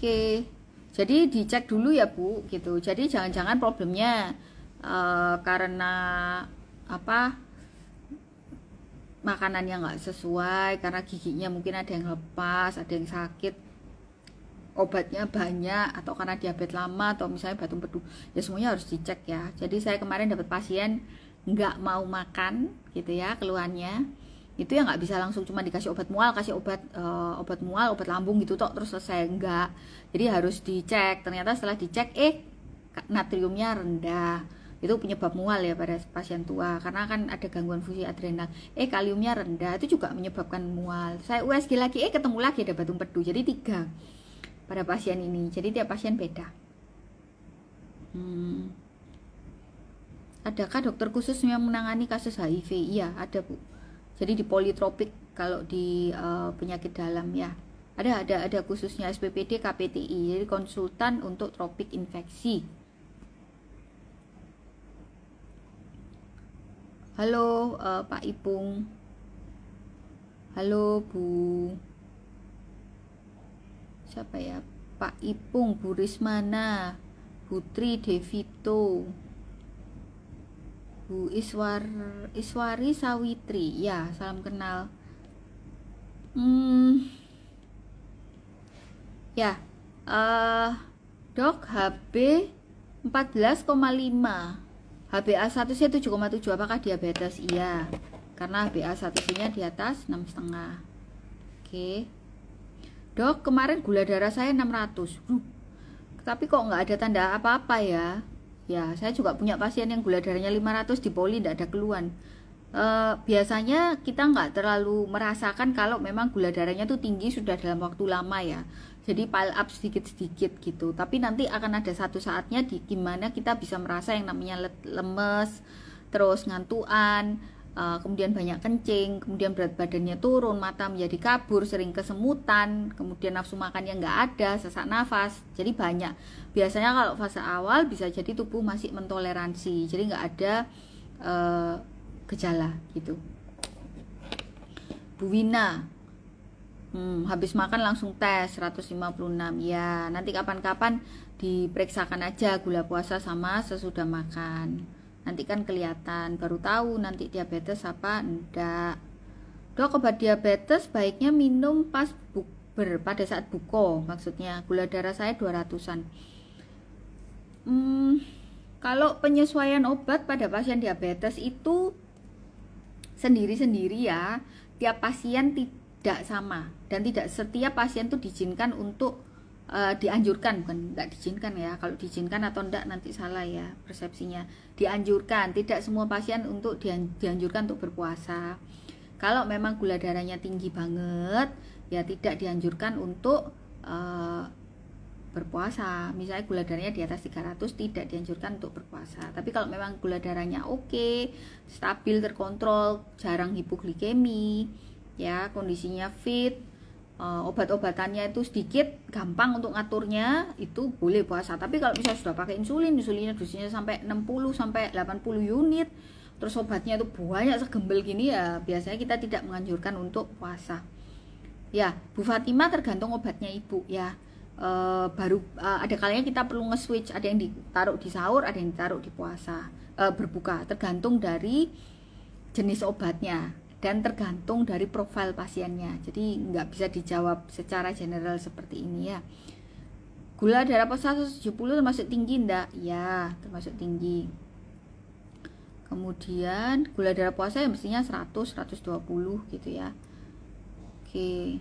Oke, jadi dicek dulu ya Bu, gitu. Jadi jangan-jangan problemnya karena apa? Makanan yang nggak sesuai, karena giginya mungkin ada yang lepas, ada yang sakit, obatnya banyak, atau karena diabetes lama, atau misalnya batu empedu. Ya semuanya harus dicek ya. Jadi saya kemarin dapat pasien nggak mau makan, gitu ya, keluhannya. Itu ya nggak bisa langsung cuma dikasih obat mual, kasih obat mual, obat lambung gitu tok terus selesai, enggak. Jadi harus dicek. Ternyata setelah dicek natriumnya rendah. Itu penyebab mual ya pada pasien tua, karena kan ada gangguan fungsi adrenal. Kaliumnya rendah, itu juga menyebabkan mual. Saya USG lagi, ketemu lagi ada batu empedu. Jadi 3 pada pasien ini. Jadi tiap pasien beda. Adakah dokter khusus yang menangani kasus HIV? Iya, ada Bu. Jadi di politropik, kalau di penyakit dalam ya. Ada khususnya SPPD, KPTI. Jadi konsultan untuk tropik infeksi. Halo Pak Ipung. Halo Bu. Siapa ya? Pak Ipung, Bu Rismana, Putri Devito, Bu Iswari Sawitri. Ya, salam kenal. Ya, Dok, HB 14,5. HbA1c 7,7, apakah diabetes? Iya, karena HbA1c-nya di atas 6,5. Oke. Dok, kemarin gula darah saya 600. Tapi kok nggak ada tanda apa-apa ya? Ya, saya juga punya pasien yang gula darahnya 500 di poli nggak ada keluhan. Biasanya kita nggak terlalu merasakan kalau memang gula darahnya tuh tinggi sudah dalam waktu lama ya. Jadi pile up sedikit-sedikit gitu. Tapi nanti akan ada satu saatnya di gimana kita bisa merasa yang namanya lemes, terus ngantuan, kemudian banyak kencing, kemudian berat badannya turun, mata menjadi kabur, sering kesemutan, kemudian nafsu makannya nggak ada, sesak nafas. Jadi banyak. Biasanya kalau fase awal bisa jadi tubuh masih mentoleransi. Jadi nggak ada gejala gitu. Bu Wina, habis makan langsung tes 156. Ya, nanti kapan-kapan diperiksakan aja gula puasa sama sesudah makan. Nanti kan kelihatan, baru tahu nanti diabetes apa enggak. Dok, obat diabetes baiknya minum pas pada saat buko, maksudnya gula darah saya 200-an. Kalau penyesuaian obat pada pasien diabetes itu sendiri-sendiri ya, tiap pasien tidak sama, dan tidak setiap pasien tuh diizinkan untuk dianjurkan, bukan nggak diizinkan ya. Kalau diizinkan atau enggak nanti salah ya persepsinya. Dianjurkan, tidak semua pasien untuk dianjurkan untuk berpuasa. Kalau memang gula darahnya tinggi banget ya tidak dianjurkan untuk berpuasa. Misalnya gula darahnya di atas 300 tidak dianjurkan untuk berpuasa. Tapi kalau memang gula darahnya oke, stabil, terkontrol, jarang hipoglikemi ya, kondisinya fit, obat-obatannya itu sedikit, gampang untuk ngaturnya, itu boleh puasa. Tapi kalau misalnya sudah pakai insulinnya dosisnya sampai 60 sampai 80 unit, terus obatnya itu banyak segembel gini ya, biasanya kita tidak menganjurkan untuk puasa. Ya, Bu Fatima, tergantung obatnya Ibu ya. Ada kalanya kita perlu nge-switch, ada yang ditaruh di sahur, ada yang ditaruh di puasa, berbuka, tergantung dari jenis obatnya dan tergantung dari profil pasiennya. Jadi nggak bisa dijawab secara general seperti ini ya. Gula darah puasa 170 termasuk tinggi enggak? Ya, termasuk tinggi. Kemudian gula darah puasa yang mestinya 100, 120 gitu ya. Oke.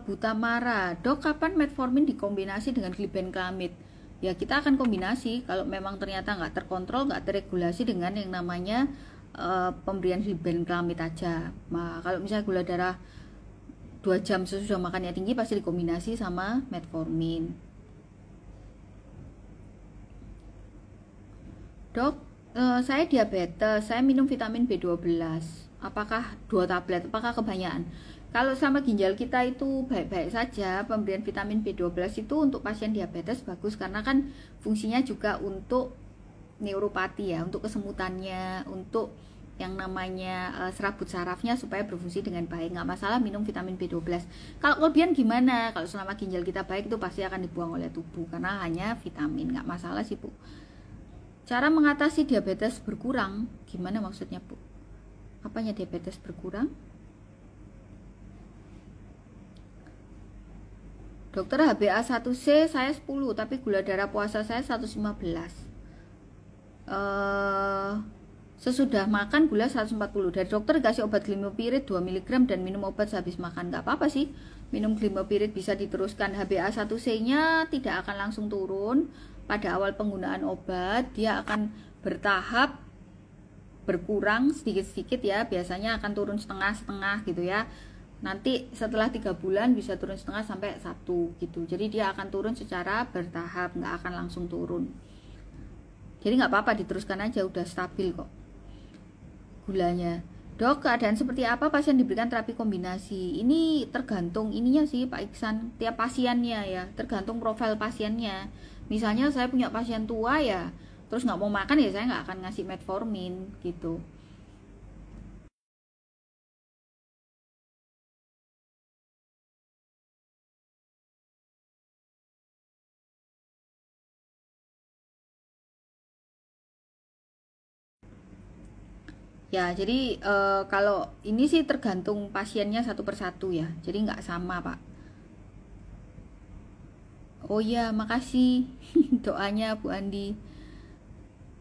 Bu Tamara, dok, kapan metformin dikombinasi dengan glibenclamid? Ya, kita akan kombinasi kalau memang ternyata nggak terkontrol, nggak terregulasi dengan yang namanya pemberian glibenclamid aja. Nah, kalau misalnya gula darah 2 jam sesudah makannya tinggi, pasti dikombinasi sama metformin. Dok, saya diabetes, saya minum vitamin B12. Apakah 2 tablet? Apakah kebanyakan? Kalau sama ginjal kita itu baik-baik saja. Pemberian vitamin B12 itu untuk pasien diabetes bagus, karena kan fungsinya juga untuk neuropati ya, untuk kesemutannya, untuk yang namanya serabut sarafnya supaya berfungsi dengan baik. Nggak masalah minum vitamin B12. Kalau kelebihan gimana? Kalau selama ginjal kita baik itu pasti akan dibuang oleh tubuh karena hanya vitamin. Nggak masalah sih Bu. Cara mengatasi diabetes berkurang gimana maksudnya Bu? Apanya diabetes berkurang? Dokter, HbA1c saya 10 tapi gula darah puasa saya 115. Sesudah makan gula 140. Dari dokter kasih obat glimepirid 2 mg dan minum obat sehabis makan. Nggak apa-apa sih, minum glimepirid bisa diteruskan. HbA1c nya tidak akan langsung turun pada awal penggunaan obat, dia akan bertahap berkurang sedikit-sedikit ya, biasanya akan turun setengah-setengah gitu ya. Nanti setelah 3 bulan bisa turun setengah sampai 1 gitu. Jadi dia akan turun secara bertahap, nggak akan langsung turun. Jadi nggak apa-apa, diteruskan aja, udah stabil kok gulanya. Dok, keadaan seperti apa pasien diberikan terapi kombinasi? Ini tergantung ininya sih Pak Iksan, tiap pasiennya ya, tergantung profil pasiennya. Misalnya saya punya pasien tua ya, terus nggak mau makan ya saya nggak akan ngasih metformin gitu. Ya, jadi kalau ini sih tergantung pasiennya satu persatu ya, jadi nggak sama Pak. Oh ya, makasih doanya Bu Andi.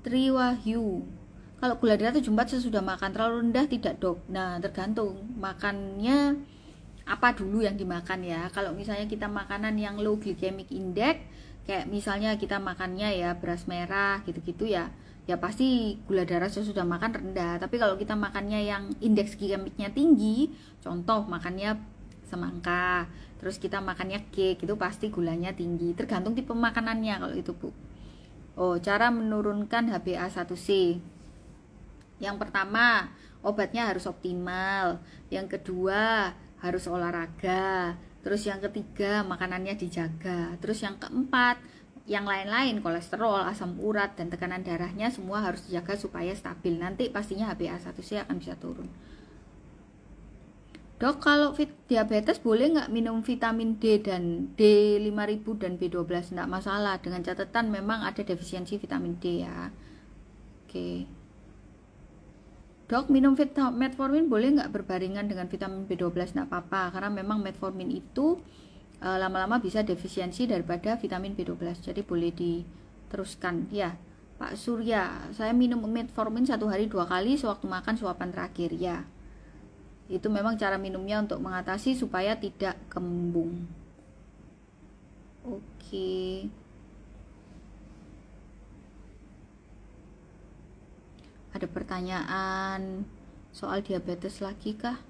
Triwahyu, kalau gula darah 74 sesudah makan terlalu rendah tidak dok? Nah, tergantung makannya apa dulu yang dimakan ya. Kalau misalnya kita makanan yang low glycemic index, kayak misalnya kita makannya ya beras merah gitu-gitu ya, ya pasti gula darah sesudah makan rendah. Tapi kalau kita makannya yang indeks glikemiknya tinggi, contoh makannya semangka, terus kita makannya cake, itu pasti gulanya tinggi. Tergantung tipe makanannya kalau itu Bu. Oh, cara menurunkan HbA1c. Yang pertama, obatnya harus optimal. Yang kedua, harus olahraga. Terus yang ketiga, makanannya dijaga. Terus yang keempat, yang lain-lain, kolesterol, asam urat, dan tekanan darahnya semua harus dijaga supaya stabil. Nanti pastinya HbA1c akan bisa turun. Dok, kalau diabetes boleh nggak minum vitamin D dan D5000 dan B12? Nggak masalah, dengan catatan memang ada defisiensi vitamin D ya. Oke. Dok, minum metformin boleh nggak berbarengan dengan vitamin B12? Nggak apa-apa, karena memang metformin itu lama-lama bisa defisiensi daripada vitamin B12. Jadi boleh diteruskan ya. Pak Surya, saya minum metformin 1 hari 2 kali sewaktu makan suapan terakhir ya. Itu memang cara minumnya untuk mengatasi supaya tidak kembung. Oke. Ada pertanyaan soal diabetes lagi kah?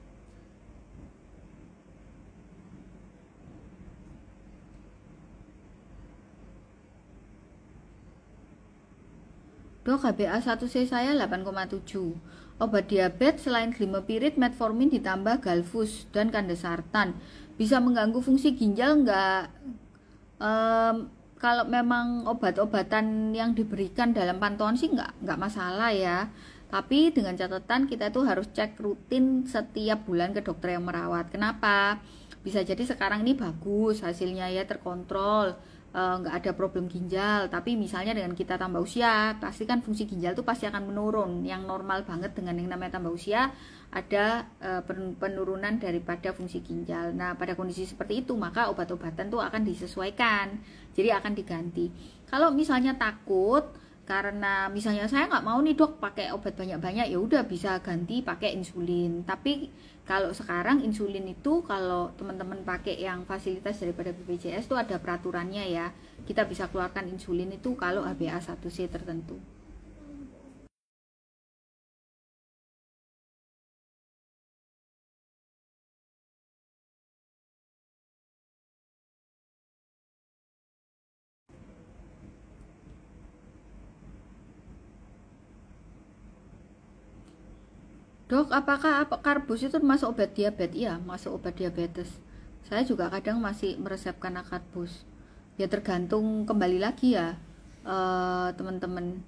Dok, HbA1c saya 8,7. Obat diabetes selain glimepirid, metformin ditambah galvus dan kandesartan bisa mengganggu fungsi ginjal enggak? Kalau memang obat-obatan yang diberikan dalam pantauan sih enggak masalah ya. Tapi dengan catatan kita tuh harus cek rutin setiap bulan ke dokter yang merawat. Kenapa? Bisa jadi sekarang ini bagus hasilnya ya, terkontrol, nggak ada problem ginjal, tapi misalnya dengan kita tambah usia, pasti kan fungsi ginjal tuh pasti akan menurun. Yang normal banget dengan yang namanya tambah usia ada penurunan daripada fungsi ginjal. Nah, pada kondisi seperti itu maka obat-obatan tuh akan disesuaikan, jadi akan diganti. Kalau misalnya takut karena misalnya saya nggak mau nih dok pakai obat banyak-banyak, ya udah bisa ganti pakai insulin. Tapi kalau sekarang insulin itu kalau teman-teman pakai yang fasilitas daripada BPJS itu ada peraturannya ya. Kita bisa keluarkan insulin itu kalau HbA1c tertentu. Dok, apakah karbus itu termasuk obat diabetes? Iya, masuk obat diabetes. Saya juga kadang masih meresepkan karbus. Ya tergantung, kembali lagi ya teman-teman.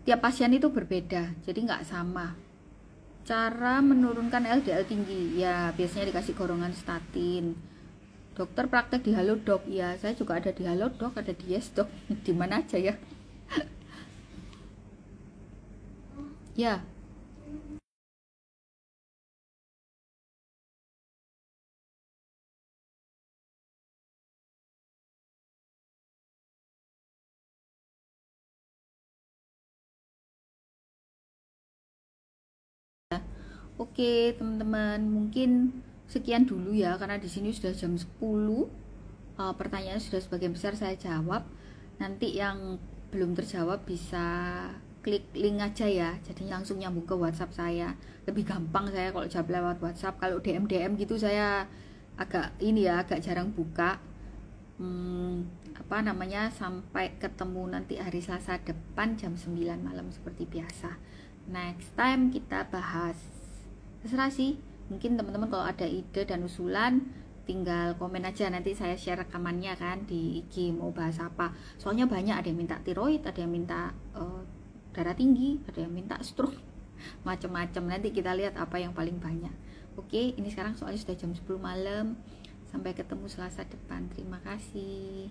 tiap pasien itu berbeda, jadi nggak sama. Cara menurunkan LDL tinggi, ya biasanya dikasih golongan statin. Dokter praktek di Halodoc, ya saya juga ada di Halodoc, ada di Yesdoc, di mana aja ya. Ya, oke teman-teman, mungkin sekian dulu ya, karena di sini sudah jam 10. Pertanyaan sudah sebagian besar saya jawab. Nanti yang belum terjawab bisa klik link aja ya, jadi langsung nyambung ke WhatsApp saya. Lebih gampang saya kalau jawab lewat WhatsApp. Kalau DM gitu saya agak agak jarang buka. Sampai ketemu nanti hari Selasa depan jam 9 malam seperti biasa. Next time kita bahas, terserah sih, mungkin teman-teman kalau ada ide dan usulan tinggal komen aja, nanti saya share rekamannya kan di IG mau bahas apa. Soalnya banyak, ada yang minta tiroid, ada yang minta darah tinggi, ada yang minta stroke, macam-macam. Nanti kita lihat apa yang paling banyak. Oke, ini sekarang soalnya sudah jam 10 malam. Sampai ketemu Selasa depan. Terima kasih.